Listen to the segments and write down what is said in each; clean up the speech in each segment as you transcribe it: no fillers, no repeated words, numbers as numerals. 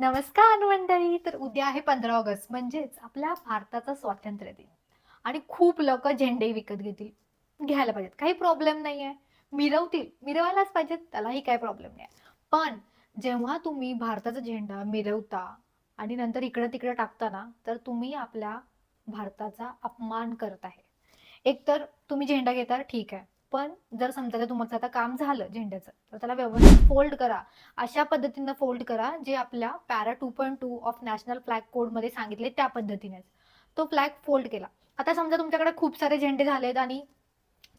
नमस्कार मंडळी. तर उद्या आहे 15 ऑगस्ट, म्हणजेच आपल्या भारताचा स्वातंत्र्य दिन. आणि खूप लोक झेंडे विकत घेतील, घ्यायला पाहिजेत, काही प्रॉब्लेम नाहीये. मिरवतील, मिरवायलाच पाहिजेत, त्यालाही काही प्रॉब्लेम नाही. पण जेव्हा तुम्ही भारताचा झेंडा मिरवता आणि नंतर इकडे तिकडे टाकता ना, तर तुम्ही आपल्या भारताचा अपमान करत आहे. एकतर तुम्ही झेंडा घेता, ठीक आहे, पण जर समजा तुमचं आता काम झालं झेंड्याचं, तर त्याला व्यवस्थित फोल्ड करा. अशा पद्धतीनं फोल्ड करा जे आपल्या para 2.2 of national flag code मध्ये सांगितले त्या पद्धतीनेच तो फ्लॅग फोल्ड केला. आता समजा तुमच्याकडे खूप सारे झेंडे झालेत आणि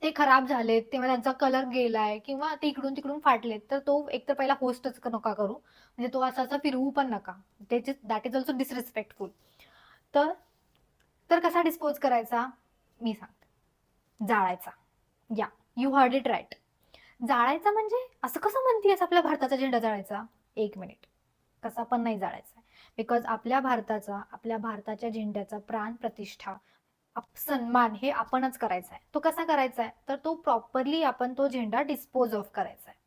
ते खराब झालेत, तेव्हा त्यांचा कलर गेलाय किंवा ते इकडून तिकडून फाटलेत, तर तो एकतर पहिला होस्टच नका करू, म्हणजे तो असा फिरवू पण नका. त्याचे दॅट इज ऑल्सो डिसरिस्पेक्टफुल. तर तर कसा डिस्पोज करायचा मी सांगते. जाळायचा. या, यू हर्ड इट राईट. जाळायचा म्हणजे असं कसं म्हणतेस आपल्या भारताचा झेंडा जाळायचा? एक मिनिट. कसा पण नाही जाळायचा. बिकॉज आपल्या भारताच्या झेंड्याचा प्राण प्रतिष्ठा सन्मान हे आपणच करायचा आहे. तो कसा करायचा आहे? तर तो प्रॉपरली आपण तो झेंडा डिस्पोज ऑफ करायचा आहे.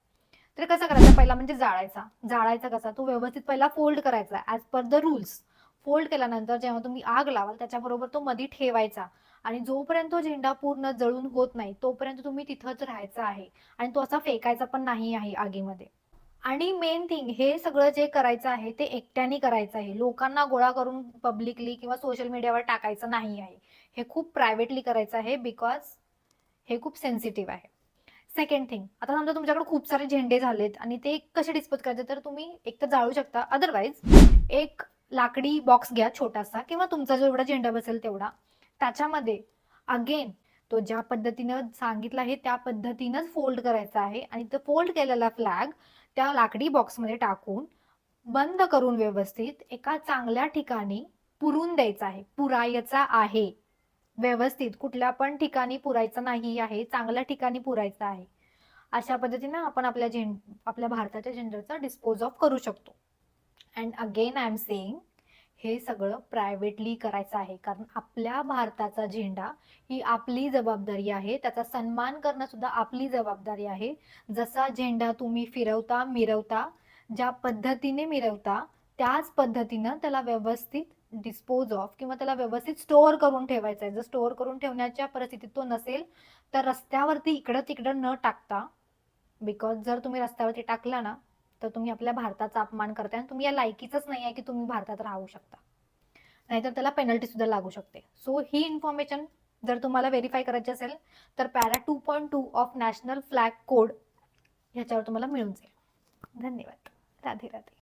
तर कसा करायचा? पहिला म्हणजे जाळायचा. जाळायचा कसा? तो व्यवस्थित पहिला फोल्ड करायचा as per the rules. Fold केल्यानंतर जेव्हा तुम्ही आग लावाल त्याच्याबरोबर तो मध्ये ठेवायचा. आणि जोपर्यंत तो झेंडा पूर्ण जळून होत नाही तोपर्यंत तुम्ही तिथंच राहायचं आहे. आणि तो असा फेकायचा पण नाही आहे आगीमध्ये. आणि मेन थिंग, हे सगळं जे करायचं आहे ते एकट्याने करायचं आहे. लोकांना गोळा करून पब्लिकली किंवा सोशल मीडियावर टाकायचं नाही आहे. हे खूप प्रायव्हेटली करायचं आहे, बिकॉज हे खूप सेन्सिटिव्ह आहे. सेकंड थिंग, आता समजा तुमच्याकडे खूप सारे झेंडे झालेत आणि ते कसे डिस्पोज करायचे, तर तुम्ही एक तर जाळू शकता, अदरवाईज एक लाकडी बॉक्स घ्या छोटासा, किंवा तुमचा जो एवढा झेंडा बसेल तेवढा. त्याच्यामध्ये अगेन तो ज्या पद्धतीनं सांगितलं आहे त्या पद्धतीनंच फोल्ड करायचा आहे आणि तो फोल्ड केलेला फ्लॅग त्या लाकडी बॉक्समध्ये टाकून बंद करून व्यवस्थित एका चांगल्या ठिकाणी पुरून द्यायचा आहे, पुरायचा आहे. व्यवस्थित कुठल्या पण ठिकाणी पुरायचं नाही आहे, चांगल्या ठिकाणी पुरायचं आहे. अशा पद्धतीने आपण आपल्या भारताच्या झेंड्याचा डिस्पोज ऑफ करू शकतो. And again I am saying, हे सगळं प्रायव्हेटली करायचं आहे, कारण आपल्या भारताचा झेंडा ही आपली जबाबदारी आहे. त्याचा सन्मान करणं सुद्धा आपली जबाबदारी आहे. जसा झेंडा तुम्ही फिरवता मिरवता, ज्या पद्धतीने मिरवता त्याच पद्धतीनं त्याला व्यवस्थित डिस्पोज ऑफ किंवा त्याला व्यवस्थित स्टोअर करून ठेवायचं आहे. जर स्टोअर करून ठेवण्याच्या परिस्थितीत तो नसेल तर रस्त्यावरती इकडं तिकडं न टाकता, बिकॉज जर तुम्ही रस्त्यावरती टाकला ना, तर तुम्ही आपल्या भारताचा अपमान करताय आणि तुम्ही या लायकीच नाही आहे की तुम्ही भारतात राहू शकता. नाहीतर त्याला पेनल्टी सुद्धा लागू शकते. सो ही इन्फॉर्मेशन जर तुम्हाला व्हेरीफाय करायची असेल तर para 2.2 of national flag code ह्याच्यावर तुम्हाला मिळून जाईल. धन्यवाद. राधे राधे.